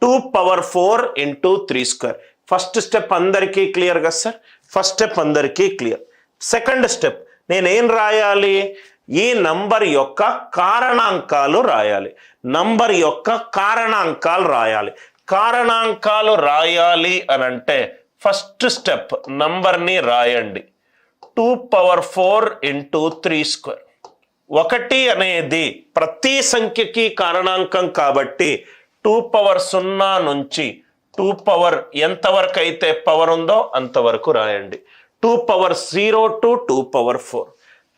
2 power 4 into 3 square. First step అందరికీ clear కదా sir? First step అందరికీ క్లియర్. సెకండ్ స్టెప్ నేనేం రాయాలి? ఈ నంబర్ యొక్క కారణాంకాలు రాయాలి. నంబర్ యొక్క కారణాంకాలు రాయాలి. కారణాంకాలు రాయాలి అని అంటే ఫస్ట్ స్టెప్ నంబర్ని రాయండి. 2 power 4 into 3 square. 1 అనేది ప్రతి సంఖ్యకి కారణాంకం కాబట్టి 2 power 0 నుంచి 2 power ఎంతవరకు అయితే పవర్ ఉందో అంతవరకు రాయండి. 2 power 0 to 2 power 4.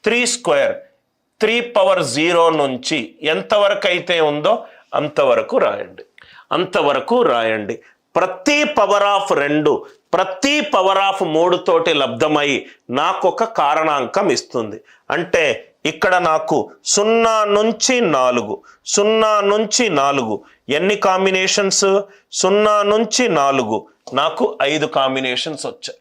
3 square 3 power 0 నుంచి ఎంతవరకు అయితే ఉందో అంతవరకు రాయండి. అంతవరకు రాయండి. ప్రతి పవర్ ఆఫ్ 2 ప్రతి పవర్ ఆఫ్ 3 తోటి లబ్ధమై నాకు ఒక కారణాంకం ఇస్తుంది. అంటే ఇక్కడ నాకు 0 నుంచి 4 0 నుంచి 4 ఎన్ని కాంబినేషన్స్? 0 నుంచి 4 నాకు 5 కాంబినేషన్స్ వచ్చాయి.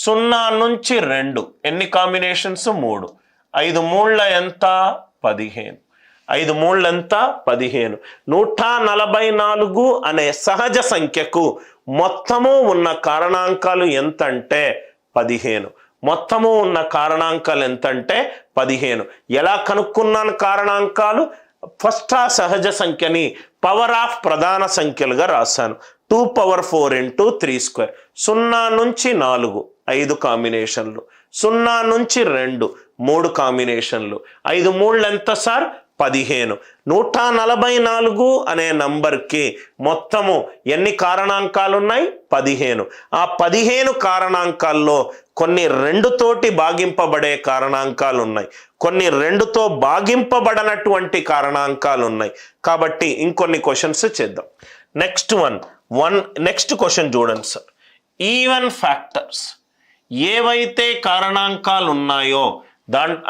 0 నుంచి 2 ఎన్ని కాంబినేషన్స్? 3. 5 మూళ్ళ ఎంత? 15. 5 మూళ్ళ ఎంత? 15. 144 అనే సహజ సంఖ్యకు మొత్తము ఉన్న కారణాంకాలు ఎంతంటే 15. మొత్తము ఉన్న కారణాంకాలు ఎంతంటే 15. ఎలా కనుక్కున్నాను కారణాంకాలు? ఫస్ట్ ఆ సహజ సంఖ్యని పవర్ ఆఫ్ ప్రధాన సంఖ్యలుగా రాశాను. 2 power 4 into 3 square. 0 నుంచి 4 5 కాంబినేషన్లు. 0 నుంచి 2 3 కాంబినేషన్లు. 5 మూళ్ళు ఎంత సార్? 15. 144 అనే నంబర్కి మొత్తము ఎన్ని కారణాంకాలు ఉన్నాయి? 15. ఆ 15 కారణాంకాల్లో కొన్ని 2 తోటి భాగింపబడే కారణాంకాలు ఉన్నాయి, కొన్ని 2తో భాగింపబడనటువంటి కారణాంకాలు ఉన్నాయి. కాబట్టి ఇంకొన్ని క్వశ్చన్స్ చేద్దాం. నెక్స్ట్ క్వశ్చన్ చూడండి సార్. ఈవెన్ ఫ్యాక్టర్స్ ఏవైతే కారణాంకాలు ఉన్నాయో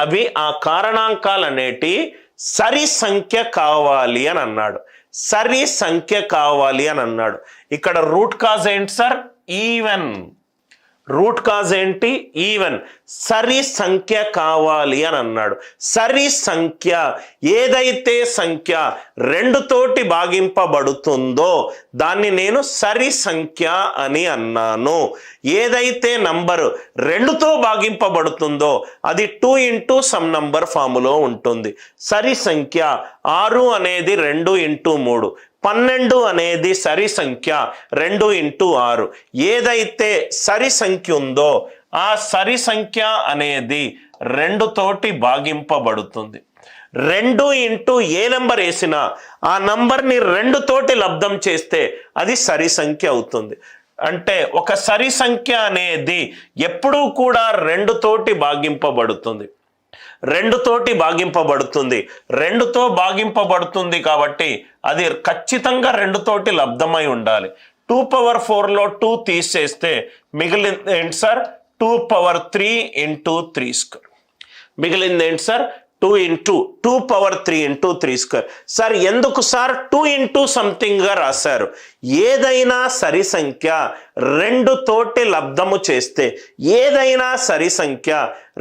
అవి ఆ కారణాంకాలు అనేటి సరి సంఖ్య కావాలి అని అన్నాడు. సరి సంఖ్య కావాలి అని అన్నాడు. ఇక్కడ రూట్ కాజ్ ఏంటి సార్? ఈవెన్. రూట్ కాజ్ ఏంటి? ఈవెన్. సరి సంఖ్య కావాలి అని అన్నాడు. సరి సంఖ్య ఏదైతే సంఖ్య 2 తోటి భాగింపబడుతుందో దాన్ని నేను సరి సంఖ్య అని అన్నాను. ఏదైతే నంబరు 2తో భాగింపబడుతుందో అది 2 into సమ్ నంబర్ ఫాములో ఉంటుంది. సరి సంఖ్య 6 అనేది 2 into 3. 12 అనేది సరి సంఖ్య 2 into 6. ఏదైతే సరి సంఖ్య ఉందో ఆ సరి సంఖ్య అనేది 2 తోటి భాగింపబడుతుంది. 2 into ఏ నంబర్ వేసినా ఆ నంబర్ని 2 తోటి లబ్ధం చేస్తే అది సరి సంఖ్య అవుతుంది. అంటే ఒక సరి సంఖ్య అనేది ఎప్పుడూ కూడా 2 తోటి భాగింపబడుతుంది. 2 తోటి భాగింపబడుతుంది. 2తో భాగింపబడుతుంది కాబట్టి అది ఖచ్చితంగా 2 తోటి లబ్ధమై ఉండాలి. 2 power 4లో 2 తీసేస్తే మిగిలింది ఏంటి సార్? 2 power 3 into 3 square. మిగిలింది ఏంటి sir? 2 power 3 into 3 square. Sir ఎందుకు సార్ 2 into సంథింగ్గా రాశారు? ఏదైనా సరి సంఖ్య 2 తోటి లబ్ధము చేస్తే, ఏదైనా సరి సంఖ్య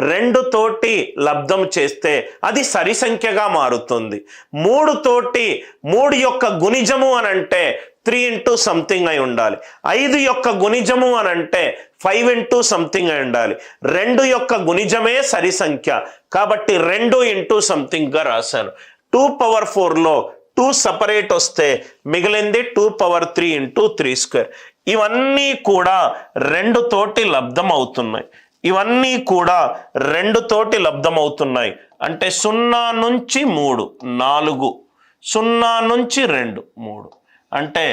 2 తోటి లబ్ధం చేస్తే అది సరి సంఖ్యగా మారుతుంది. 3 తోటి 3 యొక్క గుణిజము అని అంటే 3 into సంథింగ్ అయి ఉండాలి. 5 యొక్క గుణిజము అని అంటే 5 into సంథింగ్ అయి ఉండాలి. 2 యొక్క గుణిజమే సరి సంఖ్య కాబట్టి 2 into సంథింగ్గా రాశాను. 2 power 4లో 2 సపరేట్ వస్తే మిగిలింది 2 power 3 into 3 square. ఇవన్నీ కూడా 2 తోటి లబ్ధం అవుతున్నాయి. ఇవన్నీ కూడా 2 తోటి లబ్ధం అవుతున్నాయి. అంటే 0 నుంచి 3 4, 0 నుంచి 2 3. అంటే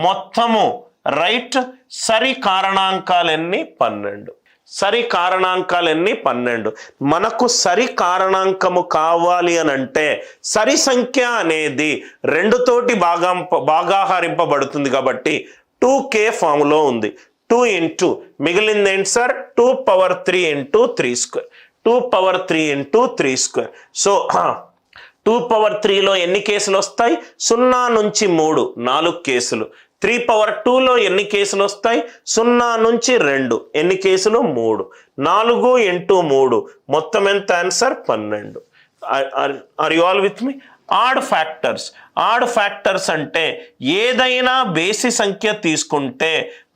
మొత్తము రైట్ సరి కారణాంకాలన్నీ 12. సరి కారణాంకాలన్నీ 12. మనకు సరి కారణాంకము కావాలి అని అంటే సరి సంఖ్య అనేది 2 తోటి భాగాహారింపబడుతుంది కాబట్టి 2k ఫామ్లో ఉంది. 2 into మిగిలింది ఏంటి sir? 2 power 3 into 3 square. 2 power 3 into 3 square. So 2 power 3లో ఎన్ని కేసులు వస్తాయి? 0 నుంచి 3 4 కేసులు. 3 power 2లో ఎన్ని కేసులు వస్తాయి? 0 నుంచి 2 ఎన్ని కేసులు? 3. 4 into 3 మొత్తం ఎంత answer? 12. Are you all with me? Odd factors అంటే ఏదైనా బేసి సంఖ్య తీసుకుంటే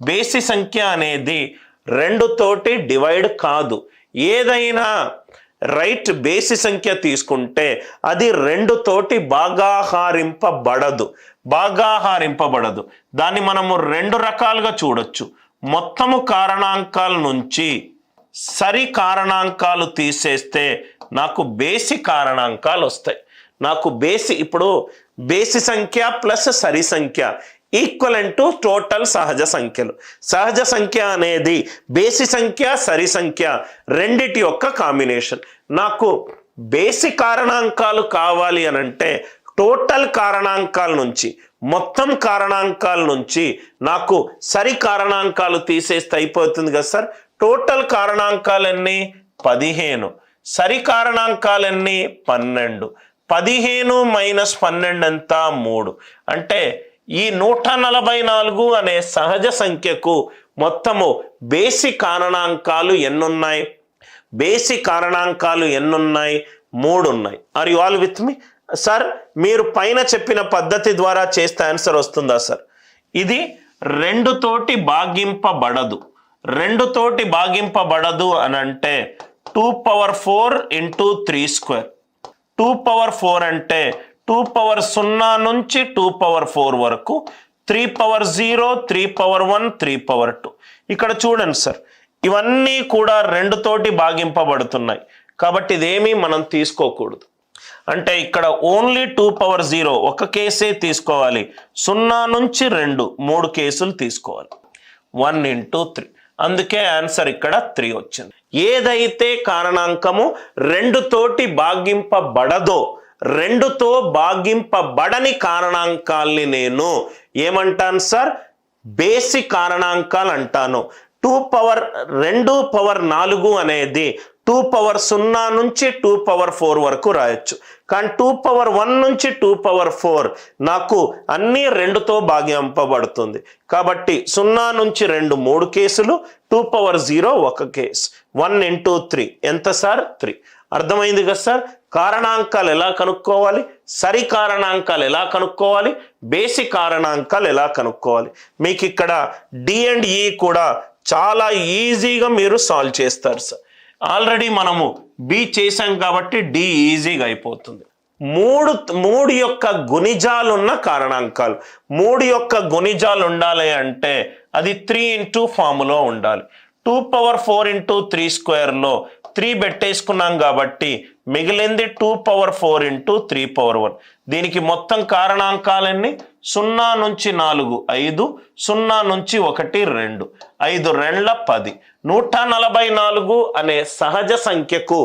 బేసి సంఖ్య అనేది 2 తోటి డివైడ్ కాదు. ఏదైనా బేసి సంఖ్య తీసుకుంటే అది 2 తోటి భాగాహారింపబడదు. దాన్ని మనము 2 రకాలుగా చూడొచ్చు. మొత్తము కారణాంకాల నుంచి సరి కారణాంకాలు తీసేస్తే నాకు బేసి కారణాంకాలు వస్తాయి. నాకు ఇప్పుడు బేసి సంఖ్య ప్లస్ సరి సంఖ్య ఈక్వలెంట్ టు టోటల్ సహజ సంఖ్యలు. సహజ సంఖ్య అనేది బేసి సంఖ్య సరి సంఖ్య రెండిటి యొక్క కాంబినేషన్. నాకు బేసి కారణాంకాలు కావాలి అనంటే టోటల్ కారణాంకాల నుంచి మొత్తం కారణాంకాల నుంచి నాకు సరి కారణాంకాలు తీసేస్తే అయిపోతుంది కదా సార్. టోటల్ కారణాంకాలన్నీ 15, సరి కారణాంకాలన్నీ 12. 15 మైనస్ 12 ఎంత 3. అంటే ఈ 144 అనే సహజ సంఖ్యకు మొత్తము బేసి కారణాంకాలు ఎన్నున్నాయి? 3 ఉన్నాయి. Are you all with me? Sir మీరు పైన చెప్పిన పద్ధతి ద్వారా చేస్తే ఆన్సర్ వస్తుందా సార్? ఇది 2 తోటి భాగింపబడదు. 2 తోటి భాగింపబడదు అని అంటే 2⁴ ఇంటూ 3 స్క్వేర్. 2⁴ అంటే 2�0 నుంచి 2⁴ వరకు, 3�0, 3�1, 3�2. ఇక్కడ చూడండి సార్, ఇవన్నీ కూడా 2 తోటి భాగింపబడుతున్నాయి కాబట్టి ఇదేమీ మనం తీసుకోకూడదు. అంటే ఇక్కడ ఓన్లీ 2⁴ ఒక కేసే తీసుకోవాలి. 0 నుంచి 2 3 కేసులు తీసుకోవాలి. 1 ఇంటూ 3. అందుకే ఆన్సర్ ఇక్కడ 3 వచ్చింది. ఏదైతే కారణాంకము 2 తోటి భాగింపబడదో 2తో భాగింపబడని కారణాంకాల్ని నేను ఏమంటాను సార్? బేసి కారణాంకాలు అంటాను. 2⁴ అనేది 2⁴ నుంచి 2⁴ వరకు రాయొచ్చు. కానీ 2⁴ నుంచి 2⁴ నాకు అన్నీ 2తో భాగింపబడుతుంది కాబట్టి 0 నుంచి 2 3 కేసులు, 2⁴ 1 కేసు. 1 ఇంటూ 3 ఎంత సార్? 3. అర్థమైంది కదా సార్? కారణాంకాలు ఎలా కనుక్కోవాలి, సరి కారణాంకాలు ఎలా కనుక్కోవాలి, బేసి కారణాంకాలు ఎలా కనుక్కోవాలి. మీకు ఇక్కడ డి అండ్ ఈ కూడా చాలా ఈజీగా మీరు సాల్వ్ చేస్తారు సార్. ఆల్రెడీ మనము బి చేసాం కాబట్టి డి ఈజీగా అయిపోతుంది. 3 యొక్క గుణిజాలున్న కారణాంకాలు. 3 యొక్క గుణిజాలు ఉండాలి అంటే అది 3 ఇంటూ ఫార్ములో ఉండాలి. 2⁴ ఇంటూ 3 స్క్వేర్లో 3 పెట్టేసుకున్నాం కాబట్టి మిగిలింది 2⁴ ఇంటూ 3⁴1. దీనికి మొత్తం కారణాంకాలన్నీ 0 నుంచి 4 5, 0 నుంచి 1 2, 5 2 10. 144 అనే సహజ సంఖ్యకు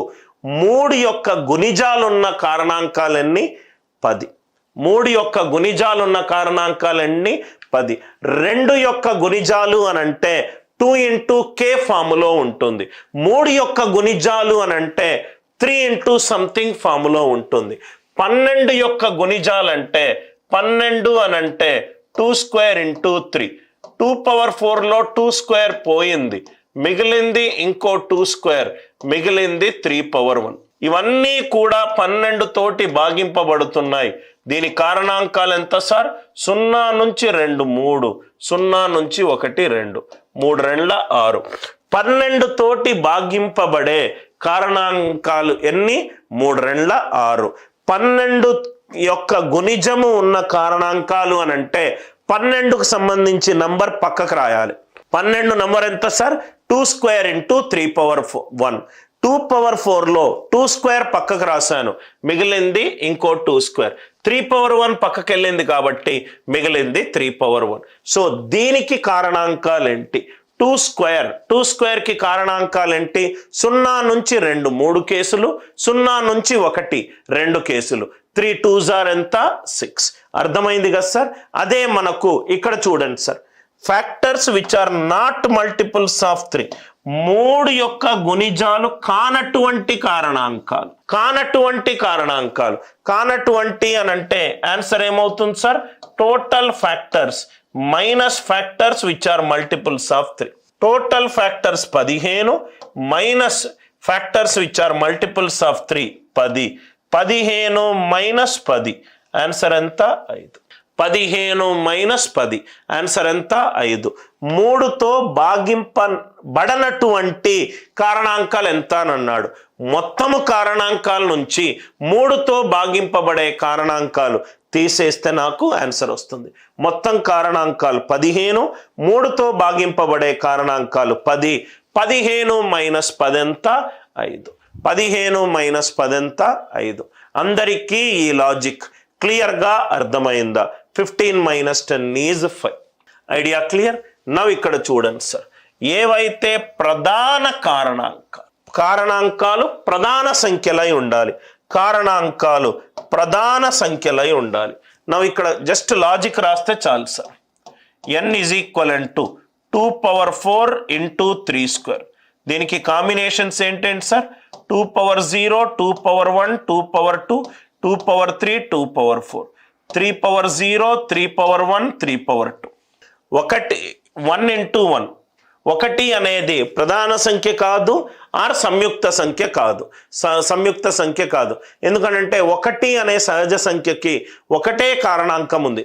3 యొక్క గుణిజాలున్న కారణాంకాలన్నీ 10. 3 యొక్క గుణిజాలున్న కారణాంకాలన్నీ 10. 2 యొక్క గుణిజాలు అనంటే 2 ఇంటూ కే ఫాములో ఉంటుంది. 3 యొక్క గుణిజాలు అనంటే 3 ఇంటూ సంథింగ్ ఫాములో ఉంటుంది. 12 యొక్క గుణిజాలంటే 12 అనంటే 2 స్క్వేర్ ఇంటూ 3. 2⁴లో 2 స్క్వేర్ పోయింది, మిగిలింది ఇంకో 2 స్క్వేర్, మిగిలింది 3⁴1. ఇవన్నీ కూడా 12 తోటి భాగింపబడుతున్నాయి. దీని కారణాంకాలు ఎంత సార్? 0 నుంచి 2 3, 0 నుంచి 1 2, 3 2 6. 12 తోటి భాగింపబడే కారణాంకాలు ఎన్ని? 3 2 6. 12 యొక్క గుణిజము ఉన్న కారణాంకాలు అనంటే 12కు సంబంధించి నంబర్ పక్కకు రాయాలి. 12 నంబర్ ఎంత సార్? 2 square into 3⁴1. 2⁴లో 2 స్క్వేర్ పక్కకు రాశాను, మిగిలింది ఇంకో 2 స్క్వేర్. 3⁴1 పక్కకి వెళ్ళింది కాబట్టి మిగిలింది 3⁴1. సో దీనికి కారణాంకాలు ఏంటి? 2 స్క్వేర్ కి కారణాంకాలు ఏంటి? 0 నుంచి 2 3 కేసులు, 0 నుంచి 1 2 కేసులు. 3 2s ఎంత? 6. అర్థమైంది కదా సార్? అదే మనకు ఇక్కడ చూడండి sir, factors which are not multiples of 3. 3 యొక్క గుణిజాలు కానటువంటి కారణాంకాలు. కానటువంటి అని అంటే ఆన్సర్ ఏమవుతుంది sir? Total factors minus factors which are multiples of 3. Total factors 15 minus factors which are multiples of 3 10. 15 minus 10 answer ఎంత 5. 15 మైనస్ 10 ఆన్సర్ ఎంత 5. 3తో భాగింపబడనటువంటి కారణాంకాలు ఎంత అని అన్నాడు. మొత్తము కారణాంకాల నుంచి 3తో భాగింపబడే కారణాంకాలు తీసేస్తే నాకు ఆన్సర్ వస్తుంది. మొత్తం కారణాంకాలు 15, 3తో భాగింపబడే కారణాంకాలు 10. 15 మైనస్ 10 ఎంత 5. 15 మైనస్ 10 ఎంత 5. అందరికీ ఈ లాజిక్ క్లియర్గా అర్థమైందా? 15 minus 10 is 5. Idea clear? Now ఇక్కడ చూడండి సార్, ఏవైతే ప్రధాన కారణాంకాలు ప్రధాన సంఖ్యలై ఉండాలి. కారణాంకాలు ప్రధాన సంఖ్యలై ఉండాలి. నవ్ ఇక్కడ జస్ట్ లాజిక్ రాస్తే చాలు sir. n is equivalent to 2^4 into 3 square. దీనికి కాంబినేషన్స్ ఏంటంటే సార్ 2^0, 2^1, 2^2, 2^3, 2^4, 3^0, 3^1, 3^2. 1 ఇంటూ 1. 1 అనేది ప్రధాన సంఖ్య కాదు, ఆర్ సంయుక్త సంఖ్య కాదు. సంయుక్త సంఖ్య కాదు ఎందుకంటే 1 అనే సహజ సంఖ్యకి ఒకటే కారణాంకం ఉంది.